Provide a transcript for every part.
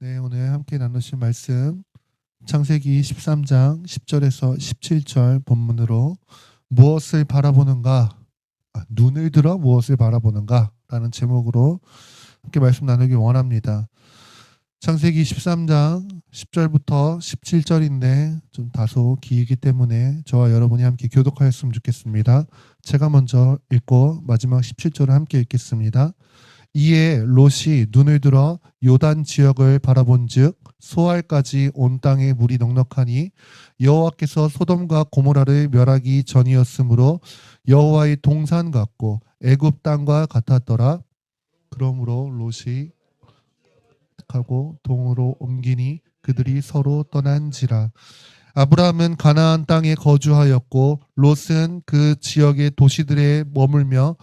네, 오늘 함께 나누실 말씀 창세기 13장 10절에서 17절 본문으로 무엇을 바라보는가, 눈을 들어 무엇을 바라보는가 라는 제목으로 함께 말씀 나누기 원합니다. 창세기 13장 10절부터 17절인데 좀 다소 길기 때문에 저와 여러분이 함께 교독하였으면 좋겠습니다. 제가 먼저 읽고 마지막 17절을 함께 읽겠습니다. 이에 롯이 눈을 들어 요단 지역을 바라본즉 소알까지 온 땅에 물이 넉넉하니 여호와께서 소돔과 고모라를 멸하기 전이었으므로 여호와의 동산 같고 애굽 땅과 같았더라. 그러므로 롯이 하고 동으로 옮기니 그들이 서로 떠난지라. 아브라함은 가나안 땅에 거주하였고 롯은 그 지역의 도시들에 머물며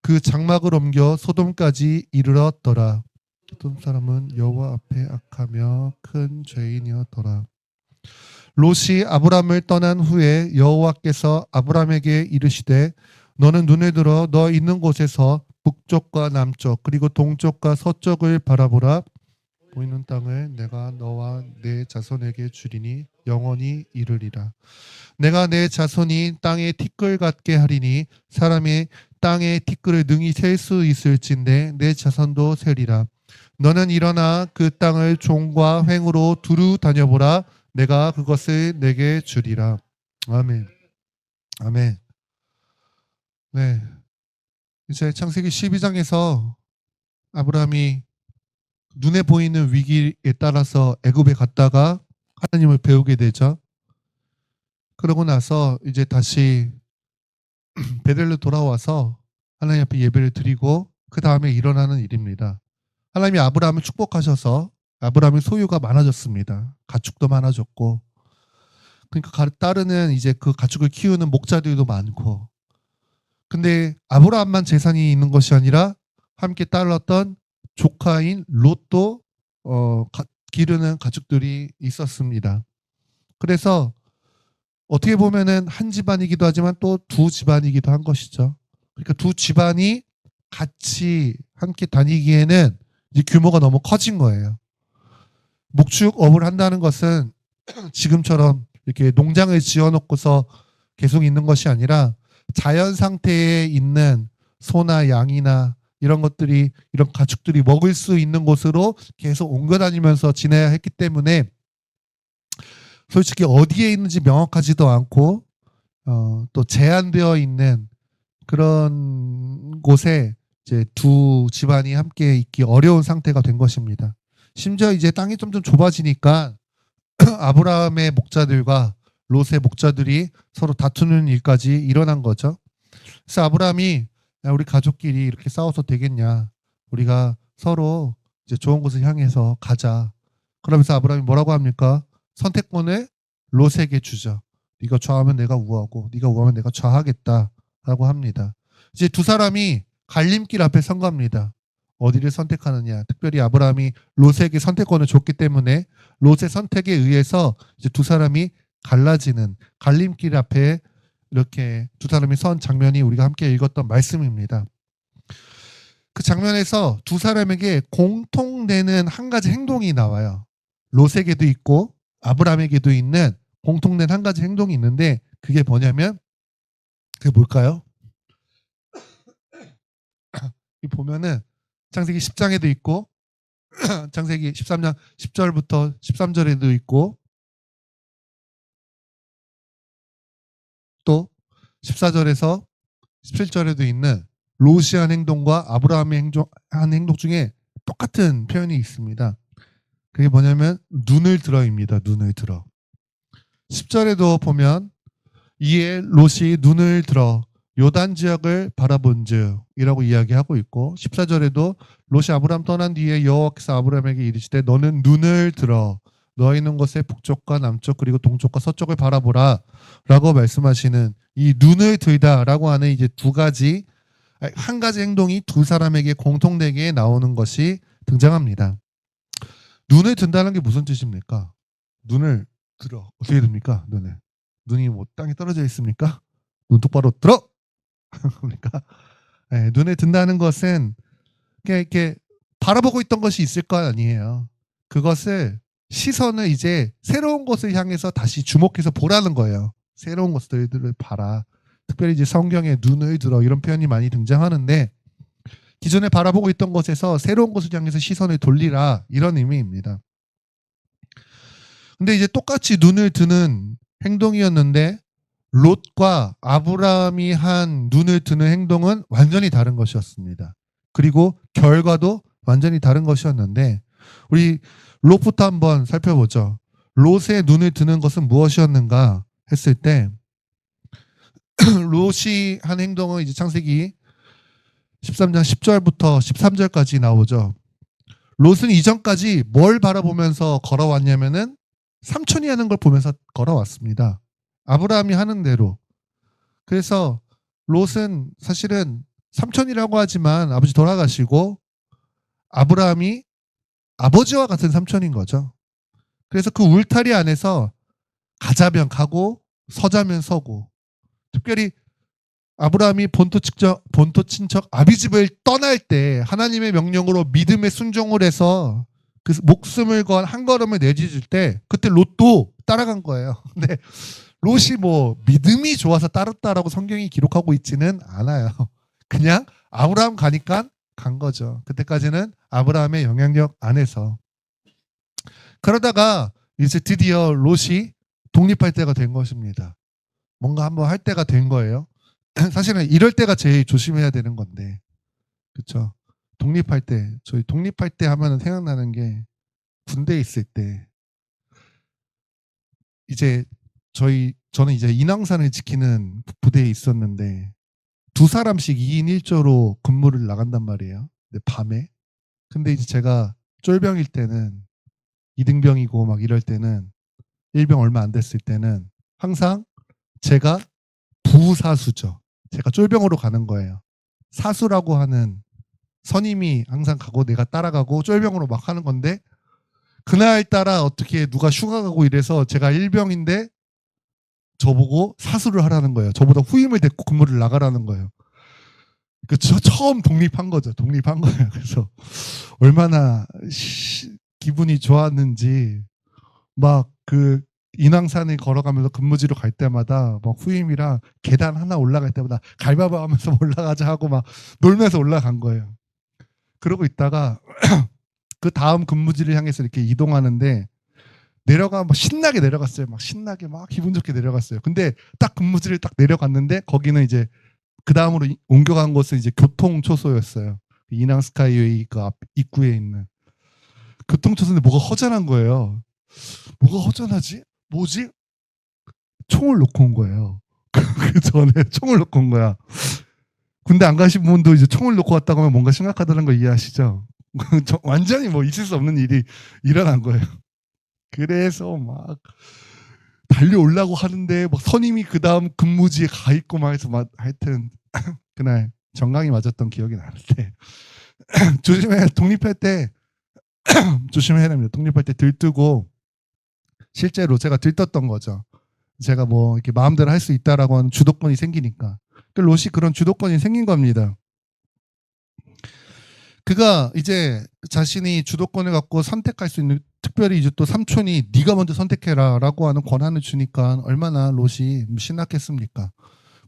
그 장막을 옮겨 소돔까지 이르렀더라. 소돔 사람은 여호와 앞에 악하며 큰 죄인이었더라. 롯이 아브라함을 떠난 후에 여호와께서 아브라함에게 이르시되 너는 눈을 들어 너 있는 곳에서 북쪽과 남쪽 그리고 동쪽과 서쪽을 바라보라. 보이는 땅을 내가 너와 내 자손에게 주리니 영원히 이르리라. 내가 내 자손이 땅의 티끌 같게 하리니 사람이 땅의 티끌을 능히 셀 수 있을진데 내 자손도 세리라. 너는 일어나 그 땅을 종과 횡으로 두루 다녀보라. 내가 그것을 내게 주리라. 아멘. 아멘. 네. 이제 창세기 12장에서 아브라함이 눈에 보이는 위기에 따라서 애굽에 갔다가 하나님을 배우게 되죠. 그러고 나서 이제 다시 베델로 돌아와서 하나님 앞에 예배를 드리고 그 다음에 일어나는 일입니다. 하나님이 아브라함을 축복하셔서 아브라함의 소유가 많아졌습니다. 가축도 많아졌고, 그러니까 따르는 이제 그 가축을 키우는 목자들도 많고, 근데 아브라함만 재산이 있는 것이 아니라 함께 따랐던 조카인 롯도 기르는 가축들이 있었습니다. 그래서 어떻게 보면은 한 집안이기도 하지만 또 두 집안이기도 한 것이죠. 그러니까 두 집안이 같이 함께 다니기에는 이제 규모가 너무 커진 거예요. 목축업을 한다는 것은 지금처럼 이렇게 농장을 지어놓고서 계속 있는 것이 아니라 자연 상태에 있는 소나 양이나 이런 것들이, 이런 가축들이 먹을 수 있는 곳으로 계속 옮겨 다니면서 지내야 했기 때문에 솔직히 어디에 있는지 명확하지도 않고 또 제한되어 있는 그런 곳에 이제 두 집안이 함께 있기 어려운 상태가 된 것입니다. 심지어 이제 땅이 좀 좁아지니까 아브라함의 목자들과 롯의 목자들이 서로 다투는 일까지 일어난 거죠. 그래서 아브라함이 야, 우리 가족끼리 이렇게 싸워서 되겠냐? 우리가 서로 이제 좋은 곳을 향해서 가자. 그러면서 아브라함이 뭐라고 합니까? 선택권을 롯에게 주죠. 네가 좌하면 내가 우하고 네가 우하면 내가 좌하겠다라고 합니다. 이제 두 사람이 갈림길 앞에 선 겁니다. 어디를 선택하느냐. 특별히 아브라함이 롯에게 선택권을 줬기 때문에 롯의 선택에 의해서 이제 두 사람이 갈라지는 갈림길 앞에 이렇게 두 사람이 선 장면이 우리가 함께 읽었던 말씀입니다. 그 장면에서 두 사람에게 공통되는 한 가지 행동이 나와요. 롯에게도 있고 아브라함에게도 있는 공통된 한 가지 행동이 있는데 그게 뭐냐면 그게 뭘까요? 이 보면은 창세기 10장에도 있고 창세기 13장 10절부터 13절에도 있고 또 14절에서 17절에도 있는 롯이 한 행동과 아브라함이 한 행동 중에 똑같은 표현이 있습니다. 그게 뭐냐면 눈을 들어입니다. 눈을 들어. 10절에도 보면 이에 롯이 눈을 들어 요단 지역을 바라본즉 이라고 이야기하고 있고 14절에도 롯이 아브라함 떠난 뒤에 여호와께서 아브라함에게 이르시되 너는 눈을 들어 너 있는 곳의 북쪽과 남쪽 그리고 동쪽과 서쪽을 바라보라 라고 말씀하시는 이 눈을 들다라고 하는 이제 두 가지, 한 가지 행동이 두 사람에게 공통되게 나오는 것이 등장합니다. 눈을 든다는 게 무슨 뜻입니까? 눈을 들어. 어떻게 듭니까? 눈이 뭐 땅에 떨어져 있습니까? 눈 똑바로 들어! 그러니까 눈에 든다는 것은 이렇게 바라보고 있던 것이 있을 거 아니에요. 그것을 시선을 이제 새로운 것을 향해서 다시 주목해서 보라는 거예요. 새로운 것들을 봐라. 특별히 이제 성경에 눈을 들어 이런 표현이 많이 등장하는데 기존에 바라보고 있던 것에서 새로운 것을 향해서 시선을 돌리라 이런 의미입니다. 근데 이제 똑같이 눈을 드는 행동이었는데 롯과 아브라함이 한 눈을 드는 행동은 완전히 다른 것이었습니다. 그리고 결과도 완전히 다른 것이었는데 우리 롯부터 한번 살펴보죠. 롯의 눈을 드는 것은 무엇이었는가 했을 때 롯이 한 행동은 이제 창세기 13장 10절부터 13절까지 나오죠. 롯은 이전까지 뭘 바라보면서 걸어왔냐면은 삼촌이 하는 걸 보면서 걸어왔습니다. 아브라함이 하는 대로. 그래서 롯은 사실은 삼촌이라고 하지만 아버지 돌아가시고 아브라함이 아버지와 같은 삼촌인 거죠. 그래서 그 울타리 안에서 가자면 가고 서자면 서고 특별히 아브라함이 본토 친척 아비집을 떠날 때 하나님의 명령으로 믿음에 순종을 해서 그 목숨을 건 한 걸음을 내딛을 때 그때 롯도 따라간 거예요. 근데 롯이 뭐 믿음이 좋아서 따랐다라고 성경이 기록하고 있지는 않아요. 그냥 아브라함 가니까 간 거죠. 그때까지는 아브라함의 영향력 안에서. 그러다가 이제 드디어 롯이 독립할 때가 된 것입니다. 뭔가 한번 할 때가 된 거예요. 사실은 이럴 때가 제일 조심해야 되는 건데, 그렇죠? 독립할 때, 저희 독립할 때 하면 생각나는 게 군대에 있을 때 이제 저는 이제 인왕산을 지키는 부대에 있었는데 두 사람씩 2인 1조로 근무를 나간단 말이에요. 근데 밤에. 근데 이제 제가 쫄병일 때는 2등병이고 막 이럴 때는 1병 얼마 안 됐을 때는 항상 제가 부사수죠. 제가 쫄병으로 가는 거예요. 사수라고 하는 선임이 항상 가고 내가 따라가고 쫄병으로 막 하는 건데 그날따라 어떻게 누가 휴가 가고 이래서 제가 1병인데 저보고 사수를 하라는 거예요. 저보다 후임을 데리고 근무를 나가라는 거예요. 저 처음 독립한 거죠. 독립한 거예요. 그래서 얼마나 기분이 좋았는지 막 그 인왕산을 걸어가면서 근무지로 갈 때마다 막 후임이랑 계단 하나 올라갈 때마다 갈바바 하면서 올라가자 하고 막 놀면서 올라간 거예요. 그러고 있다가 그 다음 근무지를 향해서 이렇게 이동하는데 내려가 막 신나게 내려갔어요. 막 신나게 막 기분 좋게 내려갔어요. 근데 딱 근무지를 딱 내려갔는데 거기는 이제 그 다음으로 옮겨간 곳은 이제 교통초소였어요. 인왕 스카이웨이 그 앞 입구에 있는 교통초소인데 뭐가 허전한 거예요. 뭐가 허전하지? 뭐지? 총을 놓고 온 거예요. 그 전에 총을 놓고 온 거야. 군대 안 가신 분도 이제 총을 놓고 왔다고 하면 뭔가 심각하다는 거 이해하시죠? 완전히 뭐 있을 수 없는 일이 일어난 거예요. 그래서 막 달려오려고 하는데 막 선임이 그 다음 근무지에 가 있고 막 해서 막 하여튼 그날 정강이 맞았던 기억이 나는데 조심해. 독립할 때 조심해야 됩니다. 독립할 때 들뜨고 실제로 제가 들떴던 거죠. 제가 뭐 이렇게 마음대로 할 수 있다라고 하는 주도권이 생기니까. 롯이 그런 주도권이 생긴 겁니다. 그가 이제 자신이 주도권을 갖고 선택할 수 있는, 특별히 이제 또 삼촌이 네가 먼저 선택해라라고 하는 권한을 주니까 얼마나 롯이 신났겠습니까?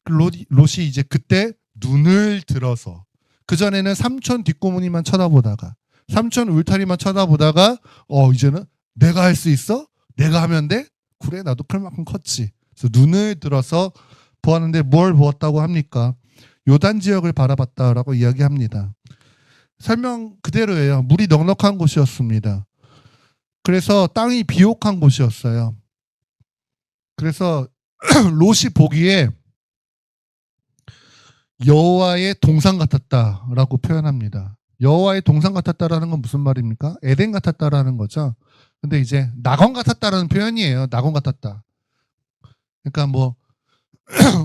롯이 이제 그때 눈을 들어서, 그전에는 삼촌 뒷고무니만 쳐다보다가 삼촌 울타리만 쳐다보다가 이제는 내가 할 수 있어? 내가 하면 돼? 그래, 나도 클 만큼 컸지. 그래서 눈을 들어서 보았는데 뭘 보았다고 합니까? 요단 지역을 바라봤다라고 이야기합니다. 설명 그대로예요. 물이 넉넉한 곳이었습니다. 그래서 땅이 비옥한 곳이었어요. 그래서 롯이 보기에 여호와의 동산 같았다라고 표현합니다. 여호와의 동산 같았다라는 건 무슨 말입니까? 에덴 같았다라는 거죠. 근데 이제 낙원 같았다라는 표현이에요. 낙원 같았다. 그러니까 뭐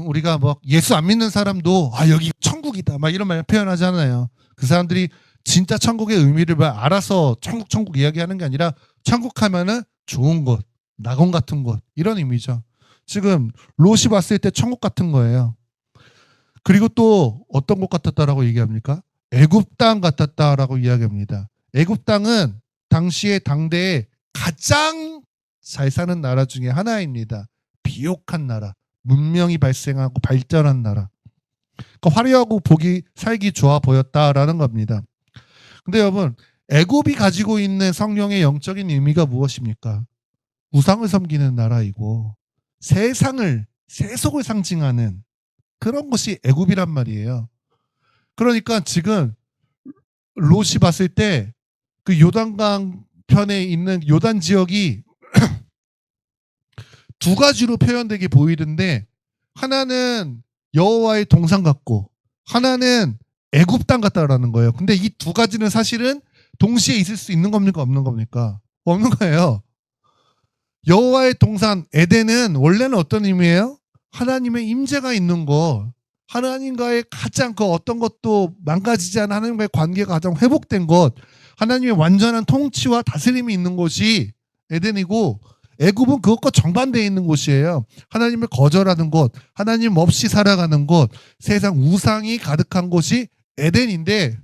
우리가 뭐 예수 안 믿는 사람도 여기 천국이다 막 이런 말 표현하잖아요. 그 사람들이 진짜 천국의 의미를 알아서 천국 이야기하는 게 아니라 천국 하면은 좋은 곳, 낙원 같은 곳 이런 의미죠. 지금 롯이 봤을 때 천국 같은 거예요. 그리고 또 어떤 곳 같았다라고 얘기합니까? 애굽 땅 같았다라고 이야기합니다. 애굽 땅은 당시의 당대에 가장 잘 사는 나라 중에 하나입니다. 비옥한 나라, 문명이 발생하고 발전한 나라. 그러니까 화려하고 살기 좋아 보였다라는 겁니다. 근데 여러분, 애굽이 가지고 있는 성령의 영적인 의미가 무엇입니까? 우상을 섬기는 나라이고 세속을 상징하는 그런 것이 애굽이란 말이에요. 그러니까 지금 롯이 봤을 때 그 요단강 편에 있는 요단 지역이 두 가지로 표현되게 보이는데, 하나는 여호와의 동산 같고 하나는 애굽 땅 같다라는 거예요. 근데 이 두 가지는 사실은 동시에 있을 수 있는 겁니까, 없는 겁니까? 없는 거예요. 여호와의 동산 에덴은 원래는 어떤 의미예요? 하나님의 임재가 있는 곳, 하나님과의 가장 그 어떤 것도 망가지지 않은 하나님과의 관계가 가장 회복된 곳, 하나님의 완전한 통치와 다스림이 있는 곳이 에덴이고, 애굽은 그것과 정반대에 있는 곳이에요. 하나님을 거절하는 곳, 하나님 없이 살아가는 곳, 세상 우상이 가득한 곳이 에덴인데,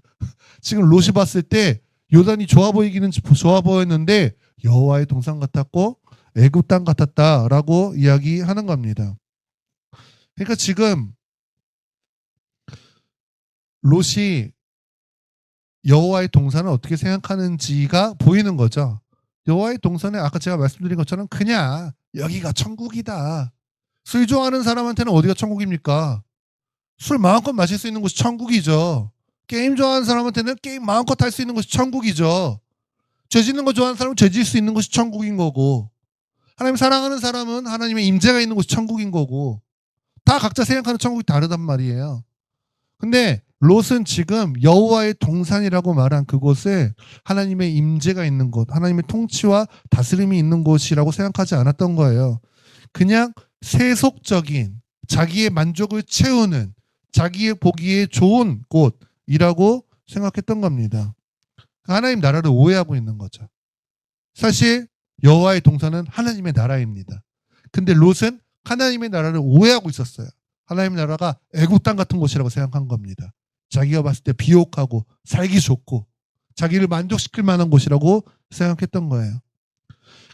지금 롯이 봤을 때 요단이 좋아 보였는데 여호와의 동산 같았고 애굽 땅 같았다라고 이야기하는 겁니다. 그러니까 지금 롯이 여호와의 동산을 어떻게 생각하는지가 보이는 거죠. 여호와의 동산에 아까 제가 말씀드린 것처럼 그냥 여기가 천국이다. 술 좋아하는 사람한테는 어디가 천국입니까? 술 마음껏 마실 수 있는 곳이 천국이죠. 게임 좋아하는 사람한테는 게임 마음껏 할 수 있는 곳이 천국이죠. 죄 짓는 거 좋아하는 사람은 죄 지을 수 있는 곳이 천국인 거고, 하나님 사랑하는 사람은 하나님의 임재가 있는 곳이 천국인 거고, 다 각자 생각하는 천국이 다르단 말이에요. 근데 롯은 지금 여호와의 동산이라고 말한 그곳에 하나님의 임재가 있는 곳, 하나님의 통치와 다스림이 있는 곳이라고 생각하지 않았던 거예요. 그냥 세속적인 자기의 만족을 채우는, 자기의 보기에 좋은 곳이라고 생각했던 겁니다. 하나님 나라를 오해하고 있는 거죠. 사실 여호와의 동산은 하나님의 나라입니다. 근데 롯은 하나님의 나라를 오해하고 있었어요. 하나님의 나라가 애굽 땅 같은 곳이라고 생각한 겁니다. 자기가 봤을 때 비옥하고 살기 좋고 자기를 만족시킬 만한 곳이라고 생각했던 거예요.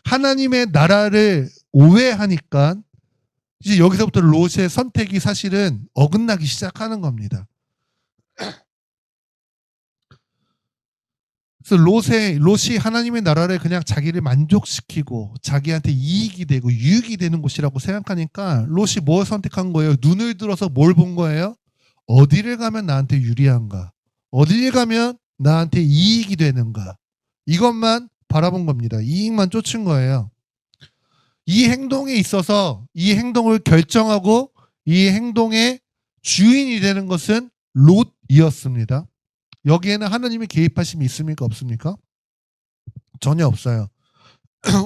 하나님의 나라를 오해하니까 이제 여기서부터 롯의 선택이 사실은 어긋나기 시작하는 겁니다. 그래서 롯이 하나님의 나라를 그냥 자기를 만족시키고 자기한테 이익이 되고 유익이 되는 곳이라고 생각하니까 롯이 뭘 선택한 거예요? 눈을 들어서 뭘 본 거예요? 어디를 가면 나한테 유리한가? 어디를 가면 나한테 이익이 되는가? 이것만 바라본 겁니다. 이익만 쫓은 거예요. 이 행동에 있어서 이 행동을 결정하고 이 행동의 주인이 되는 것은 롯이었습니다. 여기에는 하나님의 개입하심이 있습니까? 없습니까? 전혀 없어요.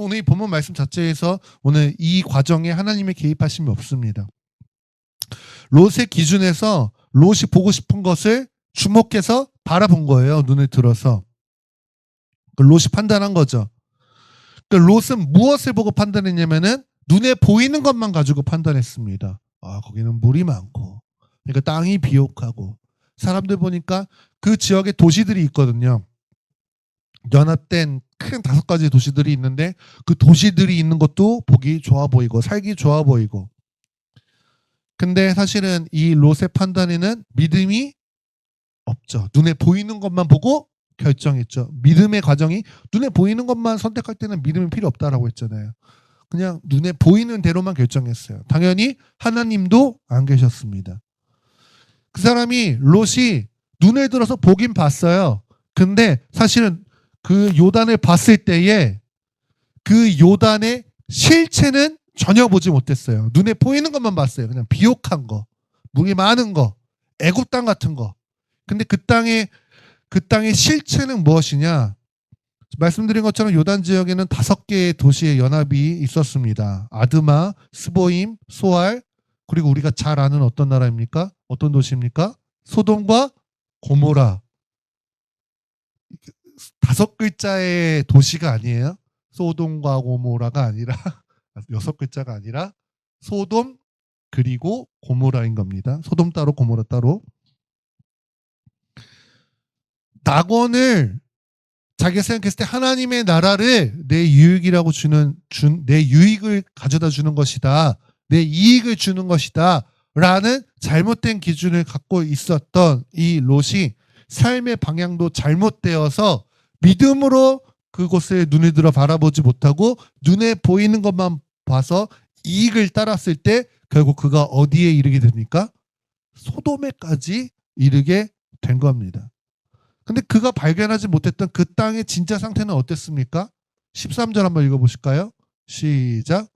오늘 이 본문 말씀 자체에서 오늘 이 과정에 하나님의 개입하심이 없습니다. 롯의 기준에서 롯이 보고 싶은 것을 주목해서 바라본 거예요. 눈을 들어서. 롯이 판단한 거죠. 롯은 무엇을 보고 판단했냐면은 눈에 보이는 것만 가지고 판단했습니다. 아, 거기는 물이 많고, 그러니까 땅이 비옥하고, 사람들 보니까 그 지역에 도시들이 있거든요. 연합된 큰 5가지 도시들이 있는데 그 도시들이 있는 것도 보기 좋아 보이고 살기 좋아 보이고. 근데 사실은 이 롯의 판단에는 믿음이 없죠. 눈에 보이는 것만 보고 결정했죠. 믿음의 과정이, 눈에 보이는 것만 선택할 때는 믿음이 필요 없다라고 했잖아요. 그냥 눈에 보이는 대로만 결정했어요. 당연히 하나님도 안 계셨습니다. 그 사람이 롯이 눈을 들어서 보긴 봤어요. 근데 사실은 그 요단을 봤을 때에 그 요단의 실체는 전혀 보지 못했어요. 눈에 보이는 것만 봤어요. 그냥 비옥한 거, 물이 많은 거, 애굽 땅 같은 거. 근데 그 땅의 실체는 무엇이냐? 말씀드린 것처럼 요단 지역에는 5개의 도시의 연합이 있었습니다. 아드마, 스보임, 소알, 그리고 우리가 잘 아는 어떤 나라입니까? 어떤 도시입니까? 소돔과 고모라. 5글자의 도시가 아니에요. 소돔과 고모라가 아니라 6글자가 아니라 소돔 그리고 고모라인 겁니다. 소돔 따로 고모라 따로. 낙원을 자기가 생각했을 때 하나님의 나라를 내 유익이라고 내 유익을 가져다 주는 것이다. 내 이익을 주는 것이다. 라는 잘못된 기준을 갖고 있었던 이 롯이 삶의 방향도 잘못되어서 믿음으로 그곳에 눈을 들어 바라보지 못하고 눈에 보이는 것만 봐서 이익을 따랐을 때 결국 그가 어디에 이르게 됩니까? 소돔에까지 이르게 된 겁니다. 근데 그가 발견하지 못했던 그 땅의 진짜 상태는 어땠습니까? 13절 한번 읽어보실까요? 시작.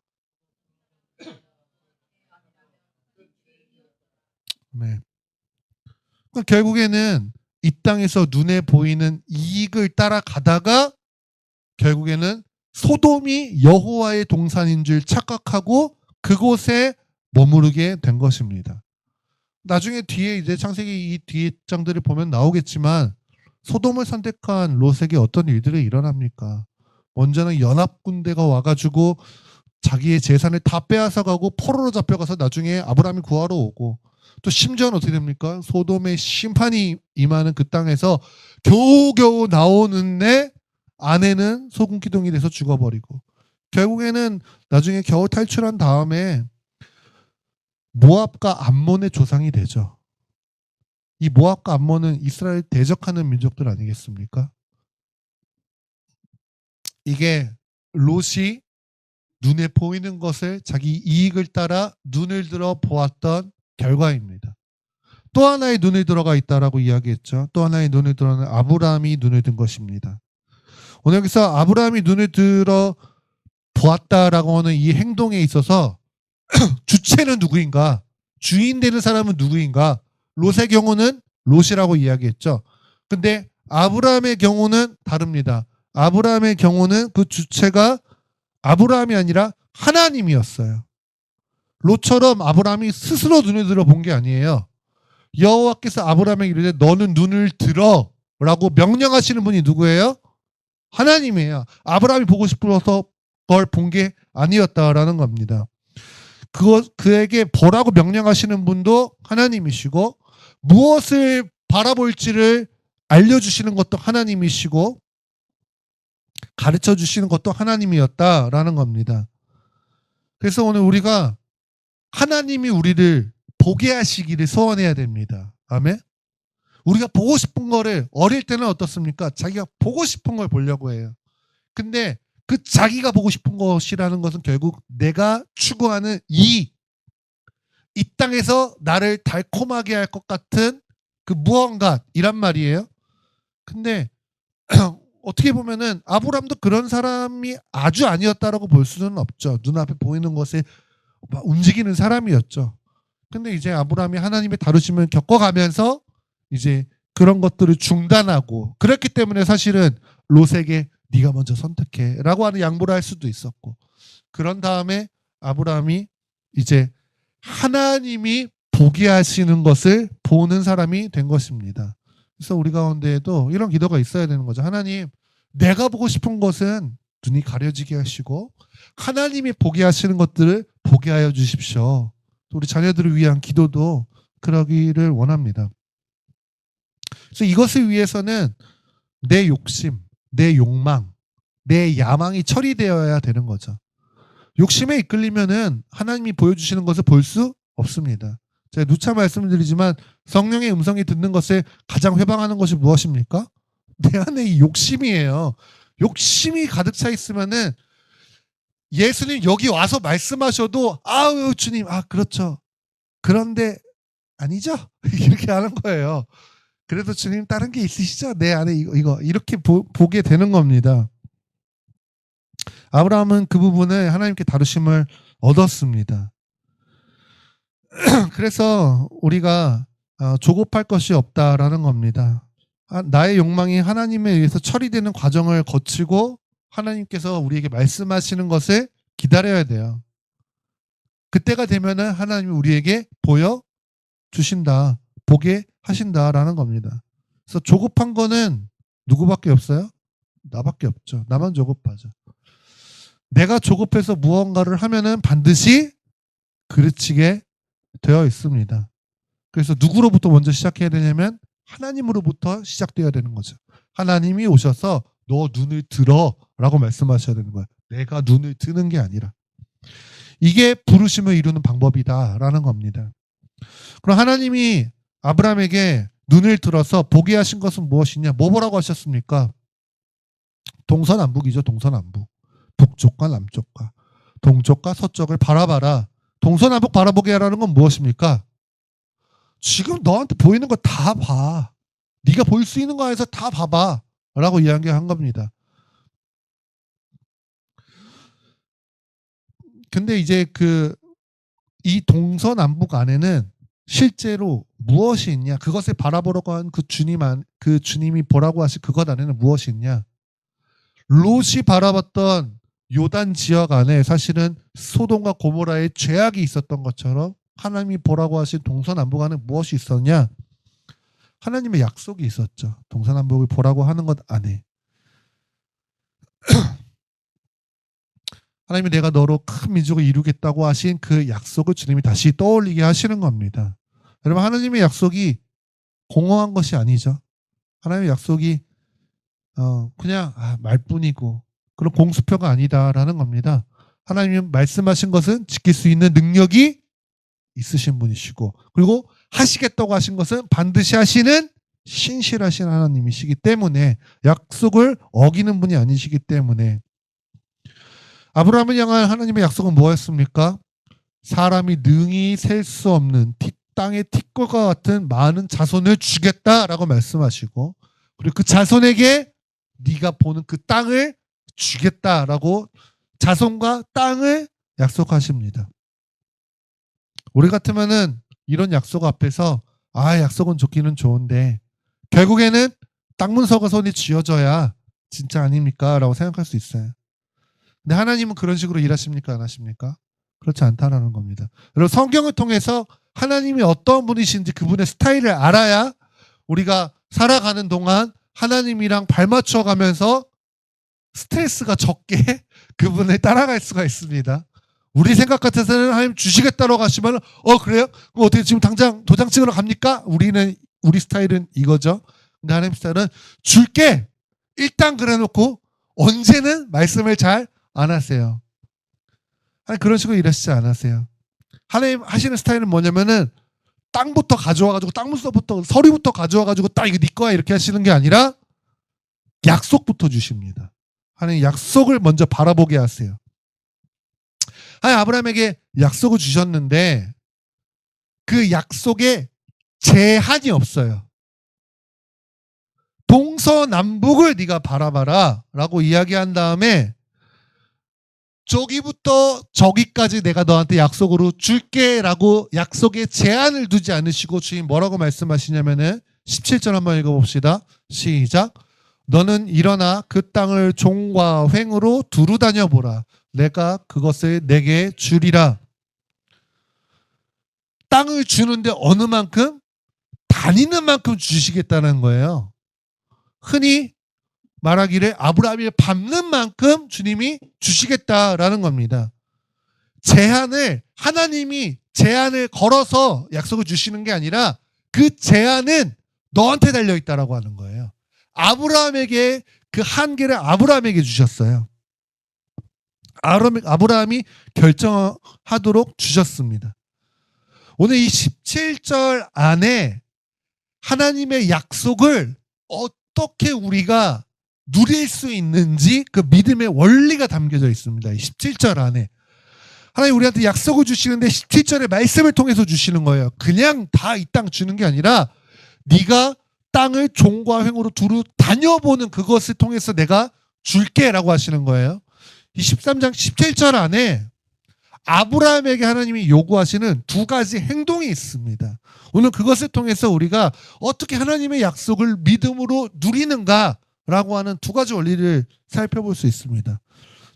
네. 그러니까 결국에는 이 땅에서 눈에 보이는 이익을 따라가다가 결국에는 소돔이 여호와의 동산인 줄 착각하고 그곳에 머무르게 된 것입니다. 나중에 뒤에 이제 창세기 이 뒤에 장들을 보면 나오겠지만 소돔을 선택한 롯에게 어떤 일들이 일어납니까? 먼저는 연합군대가 와가지고 자기의 재산을 다 빼앗아가고 포로로 잡혀가서 나중에 아브라함이 구하러 오고 또 심지어는 어떻게 됩니까? 소돔의 심판이 임하는 그 땅에서 겨우겨우 나오는데 아내는 소금기둥이 돼서 죽어버리고 결국에는 나중에 겨우 탈출한 다음에 모압과 암몬의 조상이 되죠. 이 모압과 암몬은 이스라엘 대적하는 민족들 아니겠습니까? 이게 롯이 눈에 보이는 것을 자기 이익을 따라 눈을 들어 보았던 결과입니다. 또 하나의 눈을 들어가 있다라고 이야기했죠. 또 하나의 눈을 들어는 아브라함이 눈을 든 것입니다. 오늘 여기서 아브라함이 눈을 들어 보았다라고 하는 이 행동에 있어서 주체는 누구인가? 주인 되는 사람은 누구인가? 롯의 경우는 롯이라고 이야기했죠. 근데 아브라함의 경우는 다릅니다. 아브라함의 경우는 그 주체가 아브라함이 아니라 하나님이었어요. 롯처럼 아브라함이 스스로 눈을 들어 본 게 아니에요. 여호와께서 아브라함에게 이르되 너는 눈을 들어 라고 명령하시는 분이 누구예요? 하나님이에요. 아브라함이 보고 싶어서 걸 본 게 아니었다라는 겁니다. 그에게 보라고 명령하시는 분도 하나님이시고 무엇을 바라볼지를 알려주시는 것도 하나님이시고 가르쳐 주시는 것도 하나님이었다라는 겁니다. 그래서 오늘 우리가 하나님이 우리를 보게 하시기를 소원해야 됩니다. 아멘? 우리가 보고 싶은 거를 어릴 때는 어떻습니까? 자기가 보고 싶은 걸 보려고 해요. 근데 그 자기가 보고 싶은 것이라는 것은 결국 내가 추구하는 이 땅에서 나를 달콤하게 할 것 같은 그 무언가이란 말이에요. 근데 어떻게 보면은 아브람도 그런 사람이 아주 아니었다라고 볼 수는 없죠. 눈앞에 보이는 것에 움직이는 사람이었죠. 근데 이제 아브람이 하나님의 다루심을 겪어가면서 이제 그런 것들을 중단하고 그랬기 때문에 사실은 롯에게 네가 먼저 선택해 라고 하는 양보를 할 수도 있었고 그런 다음에 아브라함이 이제 하나님이 보게 하시는 것을 보는 사람이 된 것입니다. 그래서 우리 가운데에도 이런 기도가 있어야 되는 거죠. 하나님, 내가 보고 싶은 것은 눈이 가려지게 하시고 하나님이 보게 하시는 것들을 보게 하여 주십시오. 우리 자녀들을 위한 기도도 그러기를 원합니다. 그래서 이것을 위해서는 내 욕심, 내 욕망, 내 야망이 처리되어야 되는 거죠. 욕심에 이끌리면은 하나님이 보여주시는 것을 볼 수 없습니다. 제가 누차 말씀드리지만 성령의 음성이 듣는 것에 가장 회방하는 것이 무엇입니까? 내 안에 이 욕심이에요. 욕심이 가득 차 있으면은 예수님 여기 와서 말씀하셔도 아우 주님 그렇죠. 그런데 아니죠? 이렇게 하는 거예요. 그래도 주님 다른 게 있으시죠? 내 안에 이거 이렇게 보게 되는 겁니다. 아브라함은 그 부분을 하나님께 다루심을 얻었습니다. 그래서 우리가 조급할 것이 없다라는 겁니다. 나의 욕망이 하나님에 의해서 처리되는 과정을 거치고 하나님께서 우리에게 말씀하시는 것을 기다려야 돼요. 그때가 되면은 하나님이 우리에게 보여주신다, 보게 하신다라는 겁니다. 그래서 조급한 거는 누구밖에 없어요? 나밖에 없죠. 나만 조급하죠. 내가 조급해서 무언가를 하면은 반드시 그르치게 되어 있습니다. 그래서 누구로부터 먼저 시작해야 되냐면 하나님으로부터 시작되어야 되는 거죠. 하나님이 오셔서 너 눈을 들어 라고 말씀하셔야 되는 거예요. 내가 눈을 뜨는 게 아니라. 이게 부르심을 이루는 방법이다라는 겁니다. 그럼 하나님이 아브라함에게 눈을 들어서 보게 하신 것은 무엇이냐? 뭐 보라고 하셨습니까? 동서남북이죠. 동서남북. 북쪽과 남쪽과 동쪽과 서쪽을 바라봐라. 동서남북 바라보게 하라는 건 무엇입니까? 지금 너한테 보이는 거 다 봐. 네가 볼 수 있는 거 안에서 다 봐봐 라고 이야기한 겁니다. 근데 이제 이 동서남북 안에는 실제로 무엇이 있냐? 그것을 바라보려고 한 그 주님이 보라고 하신 그것 안에는 무엇이 있냐? 롯이 바라봤던 요단 지역 안에 사실은 소돔과 고모라의 죄악이 있었던 것처럼 하나님이 보라고 하신 동서남북 안에 무엇이 있었냐? 하나님의 약속이 있었죠. 동서남북을 보라고 하는 것 안에. 하나님이 내가 너로 큰 민족을 이루겠다고 하신 그 약속을 주님이 다시 떠올리게 하시는 겁니다. 여러분, 하나님의 약속이 공허한 것이 아니죠. 하나님의 약속이 그냥 말뿐이고 그런 공수표가 아니다라는 겁니다. 하나님이 말씀하신 것은 지킬 수 있는 능력이 있으신 분이시고, 그리고 하시겠다고 하신 것은 반드시 하시는 신실하신 하나님이시기 때문에, 약속을 어기는 분이 아니시기 때문에. 아브라함을 향한 하나님의 약속은 뭐였습니까? 사람이 능히 셀 수 없는 땅의 티끌과 같은 많은 자손을 주겠다라고 말씀하시고, 그리고 그 자손에게 네가 보는 그 땅을 주겠다라고 자손과 땅을 약속하십니다. 우리 같으면은 이런 약속 앞에서 약속은 좋기는 좋은데 결국에는 땅 문서가 손에 쥐어져야 진짜 아닙니까? 라고 생각할 수 있어요. 근데 하나님은 그런 식으로 일하십니까? 안 하십니까? 그렇지 않다라는 겁니다. 여러분, 성경을 통해서 하나님이 어떤 분이신지 그분의 스타일을 알아야 우리가 살아가는 동안 하나님이랑 발맞춰 가면서 스트레스가 적게 그분을 따라갈 수가 있습니다. 우리 생각 같아서는 하나님 주시겠다고 하시면 그래요? 그럼 어떻게 지금 당장 도장 찍으러 갑니까? 우리 스타일은 이거죠. 근데 하나님 스타일은 줄게 일단 그래놓고 언제는 말씀을 잘 안 하세요. 하나님 그런 식으로 일하시지 않으세요. 하나님 하시는 스타일은 뭐냐면은 땅부터 가져와가지고 땅 문서부터 서류부터 가져와가지고 딱 이거 네 거야 이렇게 하시는 게 아니라 약속부터 주십니다. 하나님 약속을 먼저 바라보게 하세요. 하나님 아브라함에게 약속을 주셨는데 그 약속에 제한이 없어요. 동서남북을 네가 바라봐라 라고 이야기한 다음에 저기부터 저기까지 내가 너한테 약속으로 줄게 라고 약속에 제한을 두지 않으시고 주님 뭐라고 말씀하시냐면은 17절 한번 읽어봅시다. 시작. 너는 일어나 그 땅을 종과 횡으로 두루 다녀보라. 내가 그것을 내게 주리라. 땅을 주는데 어느 만큼? 다니는 만큼 주시겠다는 거예요. 흔히 말하기를 아브라함이 밟는 만큼 주님이 주시겠다라는 겁니다. 하나님이 제한을 걸어서 약속을 주시는 게 아니라 그 제한은 너한테 달려있다라고 하는 거예요. 아브라함에게 그 한계를 아브라함에게 주셨어요. 아브라함이 결정하도록 주셨습니다. 오늘 이 17절 안에 하나님의 약속을 어떻게 우리가 누릴 수 있는지 그 믿음의 원리가 담겨져 있습니다. 이 17절 안에. 하나님 우리한테 약속을 주시는데 17절의 말씀을 통해서 주시는 거예요. 그냥 다 이 땅 주는 게 아니라 네가 땅을 종과 횡으로 두루 다녀보는 그것을 통해서 내가 줄게 라고 하시는 거예요. 이 13장 17절 안에 아브라함에게 하나님이 요구하시는 두 가지 행동이 있습니다. 오늘 그것을 통해서 우리가 어떻게 하나님의 약속을 믿음으로 누리는가라고 하는 두 가지 원리를 살펴볼 수 있습니다.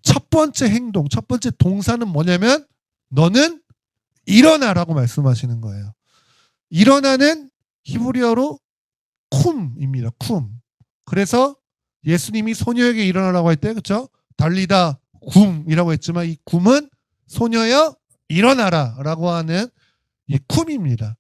첫 번째 행동, 첫 번째 동사는 뭐냐면 너는 일어나라고 말씀하시는 거예요. 일어나는 히브리어로 쿰입니다. 쿰. 그래서 예수님이 소녀에게 일어나라고 할 때 그렇죠? 달리다 굼이라고 했지만 이 굼은 소녀여 일어나라 라고 하는 이 쿰입니다.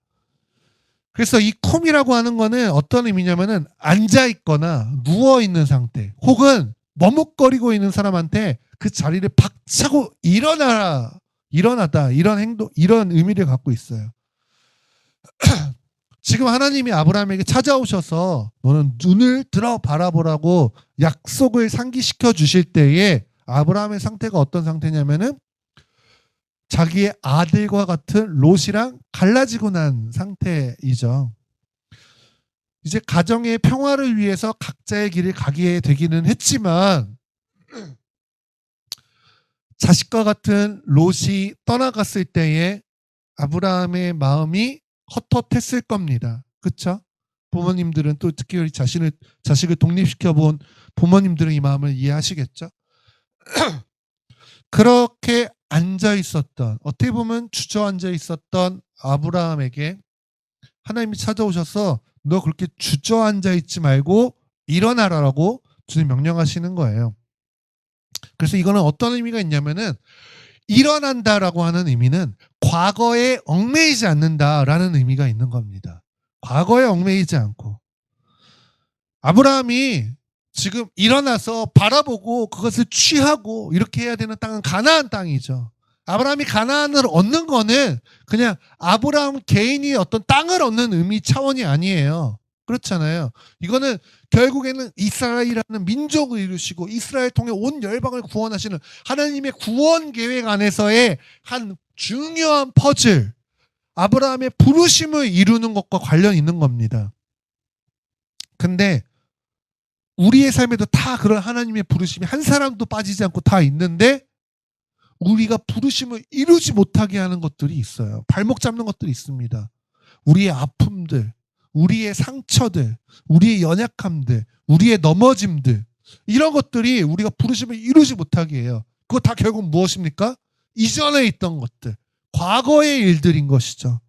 그래서 이 쿰이라고 하는 거는 어떤 의미냐면은 앉아 있거나 누워 있는 상태, 혹은 머뭇거리고 있는 사람한테 그 자리를 박차고 일어나다, 이런 행동, 이런 의미를 갖고 있어요. 지금 하나님이 아브라함에게 찾아오셔서 너는 눈을 들어 바라보라고 약속을 상기시켜 주실 때에 아브라함의 상태가 어떤 상태냐면은 자기의 아들과 같은 롯이랑 갈라지고 난 상태이죠. 이제 가정의 평화를 위해서 각자의 길을 가게 되기는 했지만 자식과 같은 롯이 떠나갔을 때에 아브라함의 마음이 헛헛했을 겁니다. 그렇죠? 부모님들은 또 특히 자식을 독립시켜 본 부모님들은 이 마음을 이해하시겠죠? 그렇게 앉아 있었던, 어떻게 보면 주저앉아 있었던 아브라함에게 하나님이 찾아오셔서 너 그렇게 주저앉아 있지 말고 일어나라라고 주님 명령하시는 거예요. 그래서 이거는 어떤 의미가 있냐면은 일어난다라고 하는 의미는 과거에 얽매이지 않는다라는 의미가 있는 겁니다. 과거에 얽매이지 않고. 아브라함이 지금 일어나서 바라보고 그것을 취하고 이렇게 해야 되는 땅은 가나안 땅이죠. 아브라함이 가나안을 얻는 거는 그냥 아브라함 개인이 어떤 땅을 얻는 의미 차원이 아니에요. 그렇잖아요. 이거는 결국에는 이스라엘이라는 민족을 이루시고 이스라엘 통해 온 열방을 구원하시는 하나님의 구원 계획 안에서의 한 중요한 퍼즐, 아브라함의 부르심을 이루는 것과 관련 있는 겁니다. 근데 우리의 삶에도 다 그런 하나님의 부르심이 한 사람도 빠지지 않고 다 있는데 우리가 부르심을 이루지 못하게 하는 것들이 있어요. 발목 잡는 것들이 있습니다. 우리의 아픔들, 우리의 상처들, 우리의 연약함들, 우리의 넘어짐들, 이런 것들이 우리가 부르심을 이루지 못하게 해요. 그거 다 결국 무엇입니까? 이전에 있던 것들, 과거의 일들인 것이죠.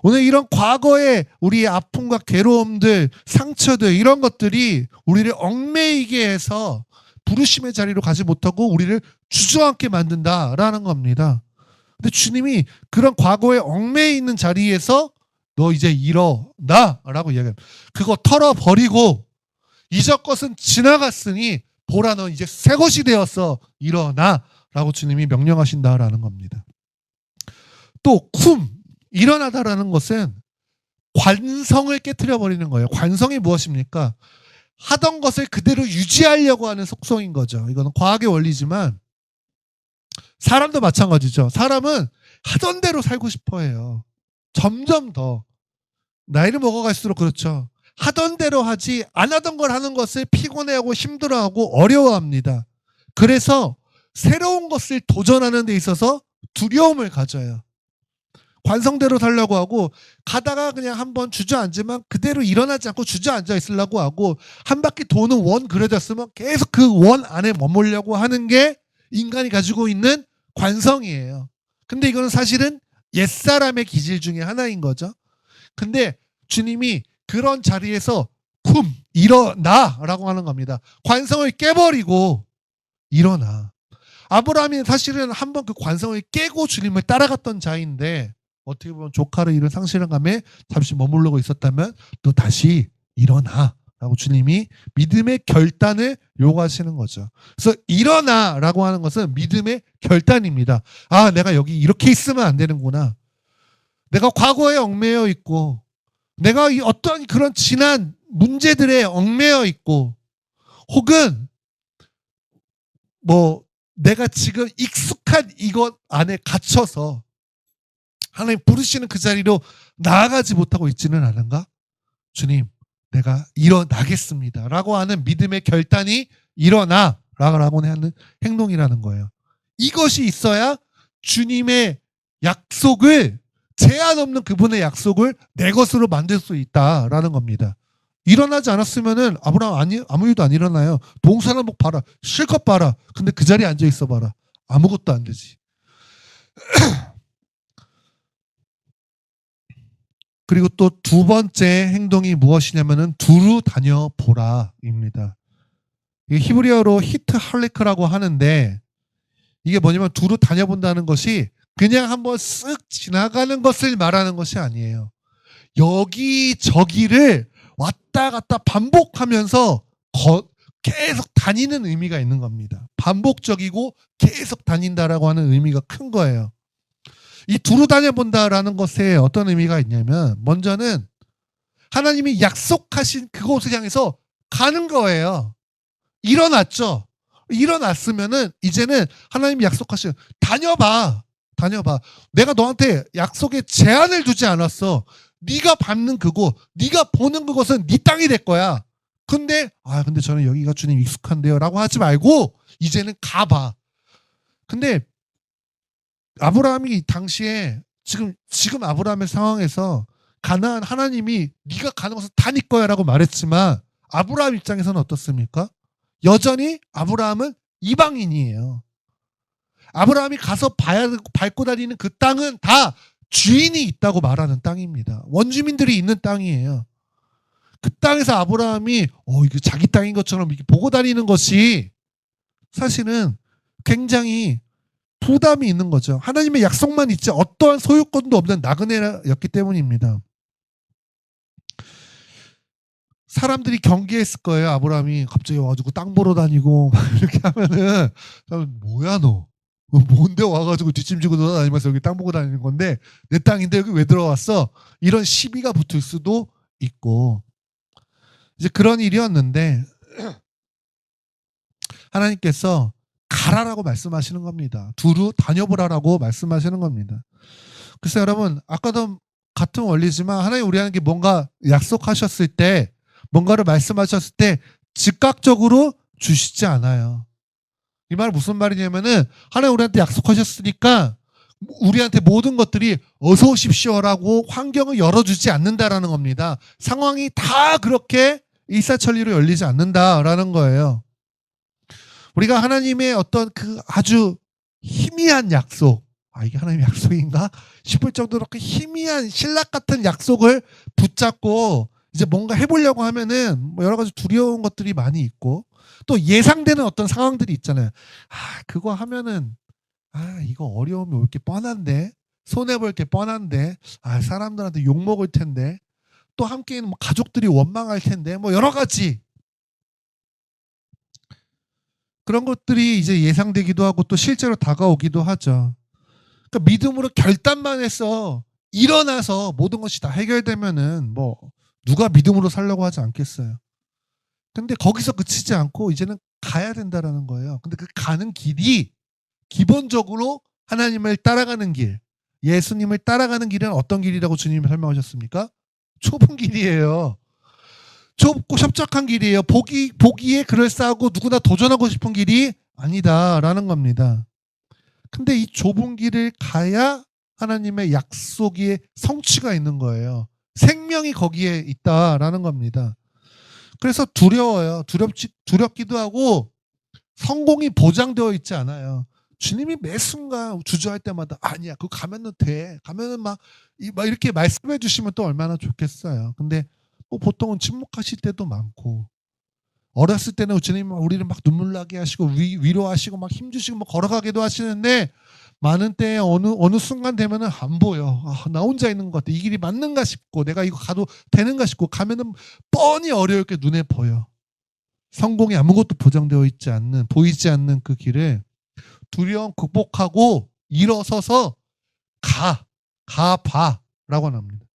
오늘 이런 과거의 우리의 아픔과 괴로움들, 상처들, 이런 것들이 우리를 얽매이게 해서 부르심의 자리로 가지 못하고 우리를 주저앉게 만든다라는 겁니다. 근데 주님이 그런 과거에 얽매여 있는 자리에서 너 이제 일어나라고 이야기합니다. 그거 털어버리고 이전 것은 지나갔으니 보라 너 이제 새 것이 되었어. 일어나라고 주님이 명령하신다라는 겁니다. 또 일어나다라는 것은 관성을 깨트려 버리는 거예요. 관성이 무엇입니까? 하던 것을 그대로 유지하려고 하는 속성인 거죠. 이거는 과학의 원리지만 사람도 마찬가지죠. 사람은 하던 대로 살고 싶어 해요. 점점 더 나이를 먹어갈수록 그렇죠. 하던 대로 하지 안 하던 걸 하는 것을 피곤해하고 힘들어하고 어려워합니다. 그래서 새로운 것을 도전하는 데 있어서 두려움을 가져요. 관성대로 살려고 하고 가다가 그냥 한번 주저앉으면 그대로 일어나지 않고 주저앉아 있으려고 하고 한 바퀴 도는 원 그려졌으면 계속 그 원 안에 머물려고 하는 게 인간이 가지고 있는 관성이에요. 근데 이거는 사실은 옛사람의 기질 중에 하나인 거죠. 근데 주님이 그런 자리에서 일어나라고 하는 겁니다. 관성을 깨버리고 일어나. 아브라함이 사실은 한번 그 관성을 깨고 주님을 따라갔던 자인데 어떻게 보면 조카를 잃은 상실감에 잠시 머무르고 있었다면 너 다시 일어나라고 주님이 믿음의 결단을 요구하시는 거죠. 그래서 일어나라고 하는 것은 믿음의 결단입니다. 아, 내가 여기 이렇게 있으면 안 되는구나. 내가 과거에 얽매여 있고 내가 어떤 그런 지난 문제들에 얽매여 있고 혹은 내가 지금 익숙한 이것 안에 갇혀서 하나님 부르시는 그 자리로 나아가지 못하고 있지는 않은가? 주님, 내가 일어나겠습니다. 라고 하는 믿음의 결단이 일어나라고 하는 행동이라는 거예요. 이것이 있어야 주님의 약속을, 제한 없는 그분의 약속을 내 것으로 만들 수 있다라는 겁니다. 일어나지 않았으면은 아브라함 아무 일도 안 일어나요. 동서남북 봐라. 실컷 봐라. 근데 그 자리에 앉아 있어 봐라. 아무것도 안 되지. 그리고 또 두 번째 행동이 무엇이냐면은 두루 다녀보라입니다. 히브리어로 히트 할레크라고 하는데 이게 뭐냐면 두루 다녀본다는 것이 그냥 한번 쓱 지나가는 것을 말하는 것이 아니에요. 여기저기를 왔다 갔다 반복하면서 계속 다니는 의미가 있는 겁니다. 반복적이고 계속 다닌다라고 하는 의미가 큰 거예요. 이 두루 다녀본다라는 것에 어떤 의미가 있냐면, 먼저는 하나님이 약속하신 그곳을 향해서 가는 거예요. 일어났죠. 일어났으면은 이제는 하나님이 약속하신 다녀봐. 내가 너한테 약속에 제한을 두지 않았어. 네가 밟는 그곳, 네가 보는 그곳은 네 땅이 될 거야. 근데 저는 여기가 주님 익숙한데요 라고 하지 말고 이제는 가봐. 근데 아브라함이 당시에 지금 아브라함의 상황에서 가나안 하나님이 네가 가는 곳은 다 네 거야 라고 말했지만, 아브라함 입장에서는 어떻습니까? 여전히 아브라함은 이방인이에요. 아브라함이 가서 밟고 다니는 그 땅은 다 주인이 있다고 말하는 땅입니다. 원주민들이 있는 땅이에요. 그 땅에서 아브라함이 이게 자기 땅인 것처럼 이렇게 보고 다니는 것이 사실은 굉장히 부담이 있는 거죠. 하나님의 약속만 있지 어떠한 소유권도 없는 나그네였기 때문입니다. 사람들이 경계했을 거예요. 아브라함이 갑자기 와가지고 땅 보러 다니고 막 이렇게 하면은 뭐야 너? 뭔데 와가지고 뒷짐지고 돌아다니면서 여기 땅 보고 다니는 건데 내 땅인데 여기 왜 들어왔어? 이런 시비가 붙을 수도 있고, 이제 그런 일이었는데 하나님께서 가라라고 말씀하시는 겁니다. 두루 다녀보라라고 말씀하시는 겁니다. 그래서 여러분, 아까도 같은 원리지만 하나님 우리에게 뭔가 약속하셨을 때, 뭔가를 말씀하셨을 때 즉각적으로 주시지 않아요. 이 말은 무슨 말이냐면은 하나님 우리한테 약속하셨으니까 우리한테 모든 것들이 어서 오십시오라고 환경을 열어주지 않는다라는 겁니다. 상황이 다 그렇게 일사천리로 열리지 않는다라는 거예요. 우리가 하나님의 어떤 그 아주 희미한 약속, 이게 하나님의 약속인가 싶을 정도로 그 희미한 신락 같은 약속을 붙잡고 이제 뭔가 해보려고 하면은 여러 가지 두려운 것들이 많이 있고, 또 예상되는 어떤 상황들이 있잖아요. 그거 하면은 이거 어려움이 올 게 뻔한데, 손해볼 게 뻔한데, 사람들한테 욕먹을 텐데, 또 함께 있는 가족들이 원망할 텐데, 여러 가지 그런 것들이 이제 예상되기도 하고 또 실제로 다가오기도 하죠. 그러니까 믿음으로 결단만 해서 일어나서 모든 것이 다 해결되면은 누가 믿음으로 살려고 하지 않겠어요. 근데 거기서 그치지 않고 이제는 가야 된다라는 거예요. 근데 그 가는 길이 기본적으로 하나님을 따라가는 길, 예수님을 따라가는 길은 어떤 길이라고 주님이 설명하셨습니까? 좁은 길이에요. 좁고 협착한 길이에요. 보기에 그럴싸하고 누구나 도전하고 싶은 길이 아니다라는 겁니다. 근데 이 좁은 길을 가야 하나님의 약속의 성취가 있는 거예요. 생명이 거기에 있다라는 겁니다. 그래서 두려워요. 두렵기도 하고 성공이 보장되어 있지 않아요. 주님이 매 순간 주저할 때마다 아니야, 그거 가면은 돼. 가면은 막 이렇게 말씀해 주시면 또 얼마나 좋겠어요. 근데 보통은 침묵하실 때도 많고, 어렸을 때는 주님 우리를 막 눈물 나게 하시고 위로하시고 막 힘주시고 걸어가기도 하시는데, 많은 때에 어느 순간 되면은 안 보여. 나 혼자 있는 것 같아. 이 길이 맞는가 싶고 내가 이거 가도 되는가 싶고 가면은 뻔히 어려울 게 눈에 보여. 성공이 아무것도 보장되어 있지 않는, 보이지 않는 그 길을 두려움 극복하고 일어서서 가봐라고 합니다.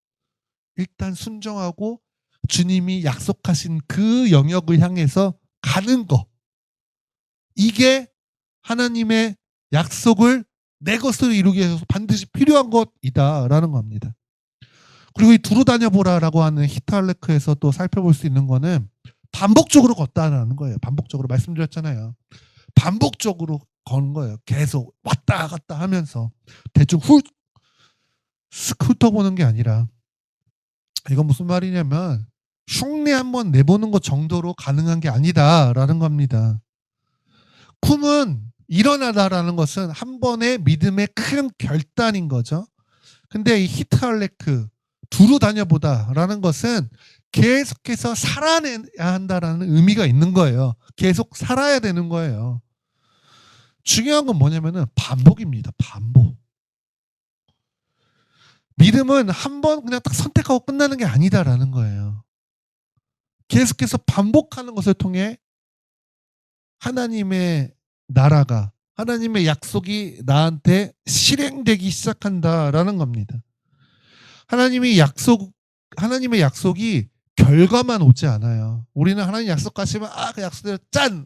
일단 순종하고 주님이 약속하신 그 영역을 향해서 가는 거, 이게 하나님의 약속을 내 것으로 이루기 위해서 반드시 필요한 것이다라는 겁니다. 그리고 이 두루 다녀보라라고 하는 히탈레크에서 또 살펴볼 수 있는 거는 반복적으로 걷다라는 거예요. 반복적으로 말씀드렸잖아요. 반복적으로 걷는 거예요. 계속 왔다 갔다 하면서 대충 훑어보는 게 아니라, 이건 무슨 말이냐면 흉내 한번 내보는 것 정도로 가능한 게 아니다라는 겁니다. 꿈은 일어나다라는 것은 한 번의 믿음의 큰 결단인 거죠. 근데 이 히트할레크 두루 다녀보다라는 것은 계속해서 살아내야 한다라는 의미가 있는 거예요. 계속 살아야 되는 거예요. 중요한 건 뭐냐면은 반복입니다. 반복. 믿음은 한 번 그냥 딱 선택하고 끝나는 게 아니다라는 거예요. 계속해서 반복하는 것을 통해 하나님의 나라가, 하나님의 약속이 나한테 실행되기 시작한다라는 겁니다. 하나님의 약속이 결과만 오지 않아요. 우리는 하나님 약속하시면 그 약속대로 짠!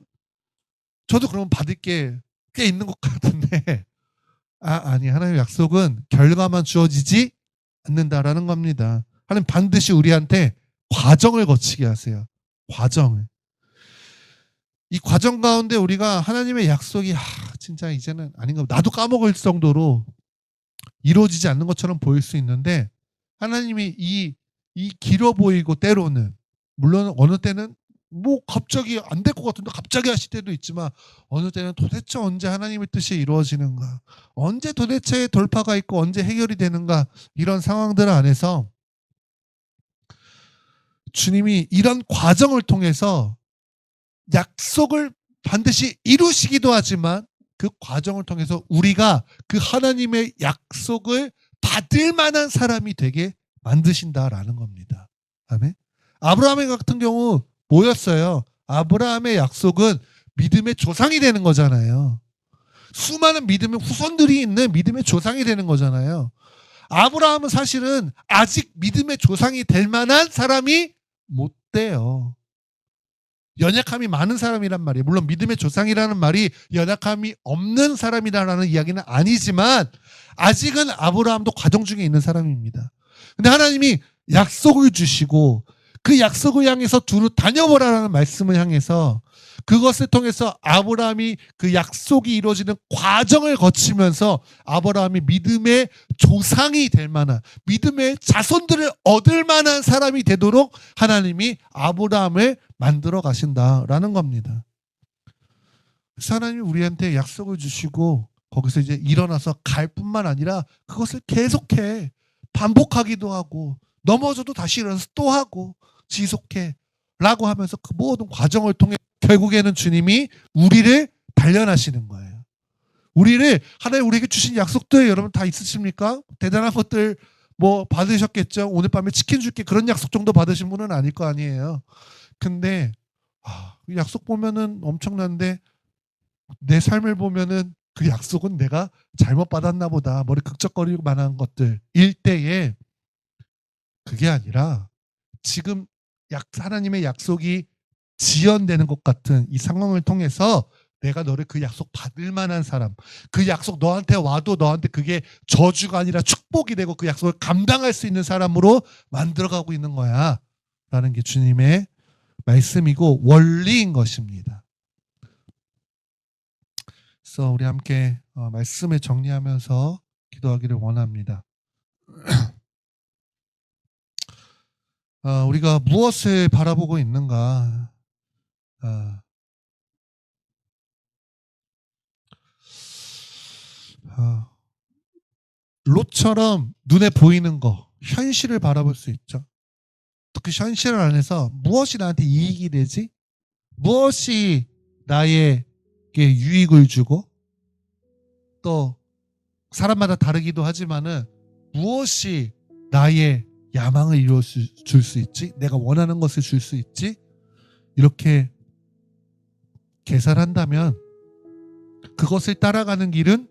저도 그러면 받을 게 꽤 있는 것 같은데 아니, 하나님의 약속은 결과만 주어지지 않는다라는 겁니다. 하나님 반드시 우리한테 과정을 거치게 하세요. 과정을. 이 과정 가운데 우리가 하나님의 약속이 진짜 이제는 아닌가, 나도 까먹을 정도로 이루어지지 않는 것처럼 보일 수 있는데, 하나님이 이 길어 보이고 때로는, 물론 어느 때는 뭐 갑자기 안 될 것 같은데 갑자기 하실 때도 있지만, 어느 때는 도대체 언제 하나님의 뜻이 이루어지는가, 언제 도대체 돌파가 있고 언제 해결이 되는가, 이런 상황들 안에서 주님이 이런 과정을 통해서 약속을 반드시 이루시기도 하지만, 그 과정을 통해서 우리가 그 하나님의 약속을 받을 만한 사람이 되게 만드신다라는 겁니다. 아멘. 아브라함 같은 경우 뭐였어요? 아브라함의 약속은 믿음의 조상이 되는 거잖아요. 수많은 믿음의 후손들이 있는 믿음의 조상이 되는 거잖아요. 아브라함은 사실은 아직 믿음의 조상이 될 만한 사람이 못 돼요. 연약함이 많은 사람이란 말이에요. 물론 믿음의 조상이라는 말이 연약함이 없는 사람이라는 이야기는 아니지만, 아직은 아브라함도 과정 중에 있는 사람입니다. 근데 하나님이 약속을 주시고 그 약속을 향해서 두루 다녀보라라는 말씀을 향해서, 그것을 통해서 아브라함이 그 약속이 이루어지는 과정을 거치면서 아브라함이 믿음의 조상이 될 만한, 믿음의 자손들을 얻을 만한 사람이 되도록 하나님이 아브라함을 만들어 가신다라는 겁니다. 그래서 하나님이 우리한테 약속을 주시고 거기서 이제 일어나서 갈 뿐만 아니라 그것을 계속해, 반복하기도 하고, 넘어져도 다시 일어나서 또 하고, 지속해 라고 하면서 그 모든 과정을 통해 결국에는 주님이 우리를 단련하시는 거예요. 하나님 우리에게 주신 약속들 여러분 다 있으십니까? 대단한 것들 뭐 받으셨겠죠. 오늘 밤에 치킨 줄게, 그런 약속 정도 받으신 분은 아닐 거 아니에요. 근데 약속 보면은 엄청난데, 내 삶을 보면은 그 약속은 내가 잘못 받았나 보다, 머리 극적거리고 만한 것들일 때에, 그게 아니라 지금 하나님의 약속이 지연되는 것 같은 이 상황을 통해서 내가 너를 그 약속 받을 만한 사람, 그 약속 너한테 와도 너한테 그게 저주가 아니라 축복이 되고 그 약속을 감당할 수 있는 사람으로 만들어가고 있는 거야 라는 게 주님의 말씀이고 원리인 것입니다. 그래서 우리 함께 말씀을 정리하면서 기도하기를 원합니다. 우리가 무엇을 바라보고 있는가? 롯처럼 눈에 보이는 거, 현실을 바라볼 수 있죠. 그 현실 안에서 무엇이 나한테 이익이 되지? 무엇이 나에게 유익을 주고, 또 사람마다 다르기도 하지만은 무엇이 나의 야망을 이루어 줄 수 있지? 내가 원하는 것을 줄 수 있지? 이렇게 계산한다면 그것을 따라가는 길은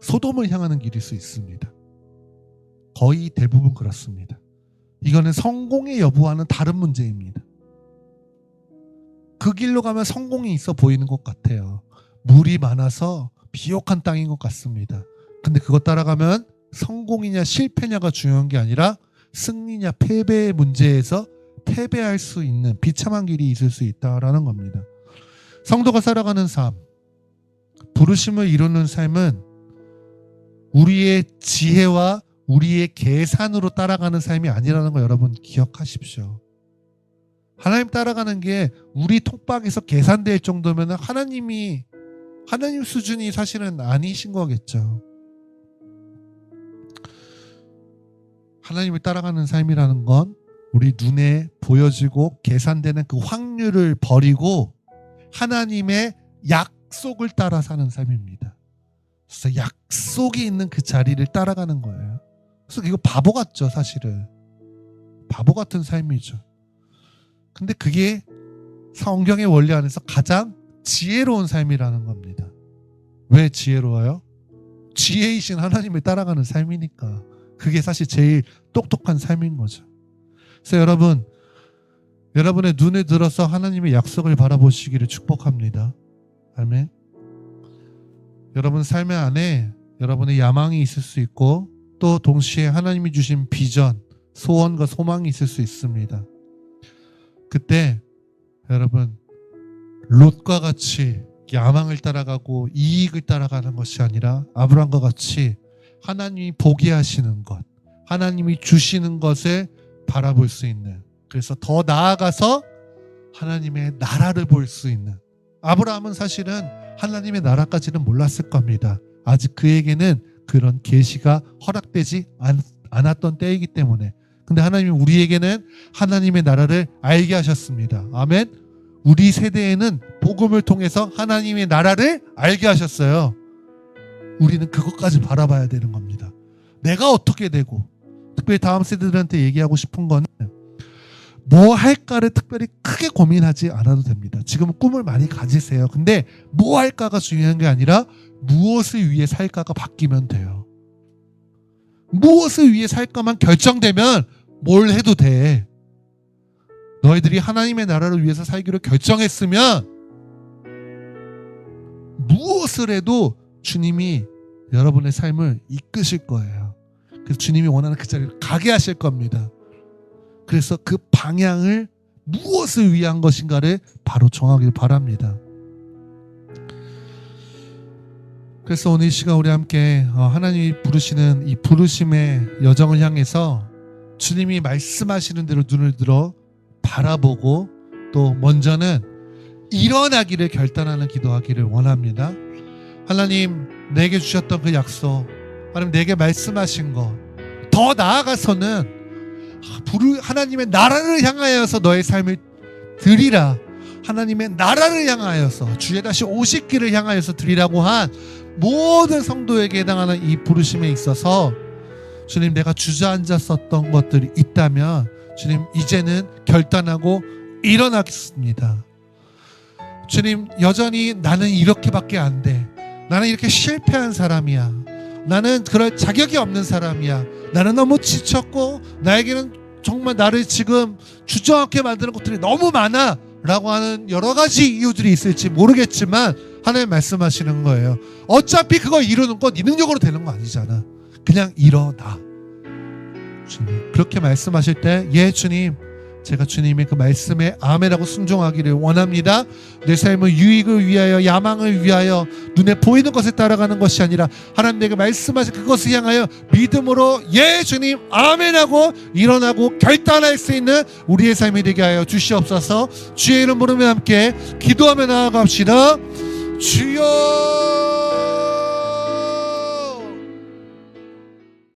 소돔을 향하는 길일 수 있습니다. 거의 대부분 그렇습니다. 이거는 성공의 여부와는 다른 문제입니다. 그 길로 가면 성공이 있어 보이는 것 같아요. 물이 많아서 비옥한 땅인 것 같습니다. 근데 그것 따라가면 성공이냐 실패냐가 중요한 게 아니라 승리냐 패배의 문제에서 패배할 수 있는 비참한 길이 있을 수 있다라는 겁니다. 성도가 살아가는 삶, 부르심을 이루는 삶은 우리의 지혜와 우리의 계산으로 따라가는 삶이 아니라는 거 여러분 기억하십시오. 하나님 따라가는 게 우리 톡박에서 계산될 정도면 하나님 수준이 사실은 아니신 거겠죠. 하나님을 따라가는 삶이라는 건 우리 눈에 보여지고 계산되는 그 확률을 버리고 하나님의 약속을 따라 사는 삶입니다. 그래서 약속이 있는 그 자리를 따라가는 거예요. 이거 바보 같죠, 사실은. 바보 같은 삶이죠. 근데 그게 성경의 원리 안에서 가장 지혜로운 삶이라는 겁니다. 왜 지혜로워요? 지혜이신 하나님을 따라가는 삶이니까. 그게 사실 제일 똑똑한 삶인 거죠. 그래서 여러분, 여러분의 눈을 들어서 하나님의 약속을 바라보시기를 축복합니다. 아멘. 여러분 삶의 안에 여러분의 야망이 있을 수 있고 또 동시에 하나님이 주신 비전, 소원과 소망이 있을 수 있습니다. 그때 여러분 롯과 같이 야망을 따라가고 이익을 따라가는 것이 아니라 아브라함과 같이 하나님이 보게 하시는 것, 하나님이 주시는 것을 바라볼 수 있는, 그래서 더 나아가서 하나님의 나라를 볼 수 있는. 아브라함은 사실은 하나님의 나라까지는 몰랐을 겁니다. 아직 그에게는 그런 계시가 허락되지 않았던 때이기 때문에. 근데 하나님이 우리에게는 하나님의 나라를 알게 하셨습니다. 아멘. 우리 세대에는 복음을 통해서 하나님의 나라를 알게 하셨어요. 우리는 그것까지 바라봐야 되는 겁니다. 내가 어떻게 되고, 특별히 다음 세대들한테 얘기하고 싶은 거는 뭐 할까를 특별히 크게 고민하지 않아도 됩니다. 지금 꿈을 많이 가지세요. 근데 뭐 할까가 중요한 게 아니라 무엇을 위해 살까가 바뀌면 돼요. 무엇을 위해 살까만 결정되면 뭘 해도 돼. 너희들이 하나님의 나라를 위해서 살기로 결정했으면 무엇을 해도 주님이 여러분의 삶을 이끄실 거예요. 그래서 주님이 원하는 그 자리를 가게 하실 겁니다. 그래서 그 방향을 무엇을 위한 것인가를 바로 정하길 바랍니다. 그래서 오늘 이 시간 우리 함께 하나님이 부르시는 이 부르심의 여정을 향해서 주님이 말씀하시는 대로 눈을 들어 바라보고 또 먼저는 일어나기를 결단하는 기도하기를 원합니다. 하나님 내게 주셨던 그 약속, 하나님 내게 말씀하신 것, 더 나아가서는 하나님의 나라를 향하여서 너의 삶을 드리라. 하나님의 나라를 향하여서 주의 다시 오실 길을 향하여서 드리라고 한 모든 성도에게 해당하는 이 부르심에 있어서 주님, 내가 주저앉았었던 것들이 있다면 주님 이제는 결단하고 일어나겠습니다. 주님, 여전히 나는 이렇게밖에 안 돼. 나는 이렇게 실패한 사람이야. 나는 그럴 자격이 없는 사람이야. 나는 너무 지쳤고 나에게는 정말 나를 지금 주저앉게 만드는 것들이 너무 많아 라고 하는 여러 가지 이유들이 있을지 모르겠지만 하나님 말씀하시는 거예요. 어차피 그거 이루는 건 네 능력으로 되는 거 아니잖아. 그냥 일어나. 주님 그렇게 말씀하실 때, 예 주님, 제가 주님의 그 말씀에 아멘하고 순종하기를 원합니다. 내 삶의 유익을 위하여, 야망을 위하여 눈에 보이는 것을 따라가는 것이 아니라 하나님 내게 말씀하신 그것을 향하여 믿음으로 예 주님 아멘하고 일어나고 결단할 수 있는 우리의 삶이 되게 하여 주시옵소서. 주의 이름 부르며 함께 기도하며 나아갑시다. 주여